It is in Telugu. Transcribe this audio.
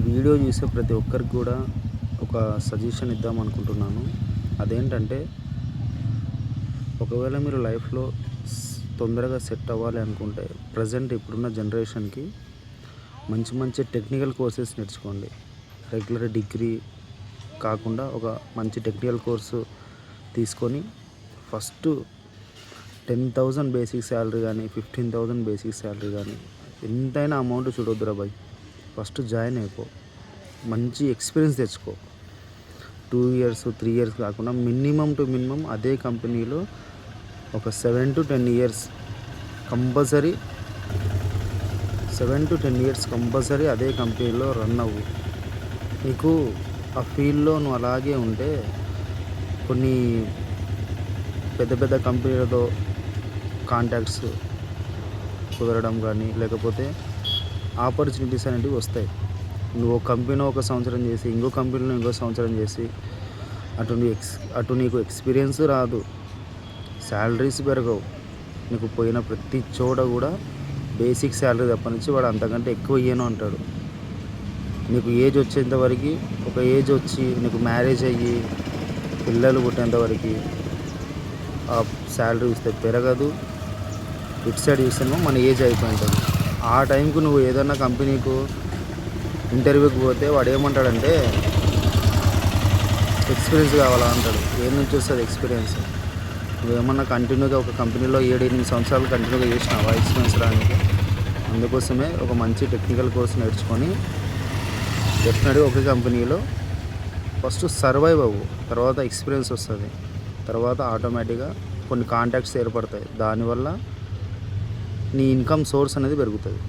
వీడియో చూసే ప్రతి ఒక్కరికి కూడా ఒక సజెషన్ ఇద్దాం అనుకుంటున్నాను. అదేంటంటే, ఒకవేళ మీరు లైఫ్‌లో తొందరగా సెట్ అవ్వాలి అనుకుంటే, ప్రెజెంట్ ఇప్పుడున్న జనరేషన్‌కి మంచి మంచి టెక్నికల్ కోర్సెస్ నేర్చుకోండి. రెగ్యులర్ డిగ్రీ కాకుండా ఒక మంచి టెక్నికల్ కోర్సు తీసుకొని ఫస్ట్ 10,000 బేసిక్ శాలరీ కానీ, 15,000 బేసిక్ శాలరీ కానీ, ఎంతైనా అమౌంట్ చూడొద్దురా భయ్. ఫస్ట్ జాయిన్ అయిపో, మంచి ఎక్స్పీరియన్స్ తెచ్చుకో. 2 ఇయర్స్ 3 ఇయర్స్ కాకుండా మినిమం టు మినిమం అదే కంపెనీలో ఒక 7 to 10 years compulsory, 7 to 10 years compulsory అదే కంపెనీలో రన్ అవ్వు. నీకు ఆ ఫీల్డ్లో నువ్వు అలాగే ఉంటే కొన్ని పెద్ద పెద్ద కంపెనీలతో కాంటాక్ట్స్ కుదరడం కానీ, లేకపోతే ఆపర్చునిటీస్ అనేటివి వస్తాయి. నువ్వు ఒక కంపెనీలో 1 సంవత్సరం చేసి, ఇంకో కంపెనీలో ఇంకో సంవత్సరం చేసి అటు నీకు ఎక్స్పీరియన్స్ రాదు, శాలరీస్ పెరగవు. నీకు పోయిన ప్రతి చోట కూడా బేసిక్ శాలరీ తప్పనిచ్చి వాడు అంతకంటే ఎక్కువ ఇయ్యను అంటాడు. నీకు ఏజ్ వచ్చేంతవరకు, ఒక ఏజ్ వచ్చి నీకు మ్యారేజ్ అయ్యి పిల్లలు పుట్టేంతవరకు ఆ శాలరీ ఇస్తే పెరగదు. ఇటు సైడ్ చూస్తేనేమో మన ఏజ్ అయిపోయి ఉంటుంది. ఆ టైంకు నువ్వు ఏదన్నా కంపెనీకు ఇంటర్వ్యూకి పోతే వాడు ఏమంటాడంటే, ఎక్స్పీరియన్స్ కావాలా అంటాడు. ఏ నుంచి వస్తుంది ఎక్స్పీరియన్స్? నువ్వేమన్నా కంటిన్యూగా ఒక కంపెనీలో 7-8 సంవత్సరాలు కంటిన్యూగా చేసినావా ఎక్స్పీరియన్స్ రానికి? అందుకోసమే ఒక మంచి టెక్నికల్ కోర్స్ నేర్చుకొని డెఫినెట్గా ఒక కంపెనీలో ఫస్ట్ సర్వైవ్ అవ్వు. తర్వాత ఎక్స్పీరియన్స్ వస్తుంది. తర్వాత ఆటోమేటిక్గా కొన్ని కాంటాక్ట్స్ ఏర్పడతాయి. దానివల్ల నీ ఇన్కమ్ సోర్స్ అనేది పెరుగుతుంది.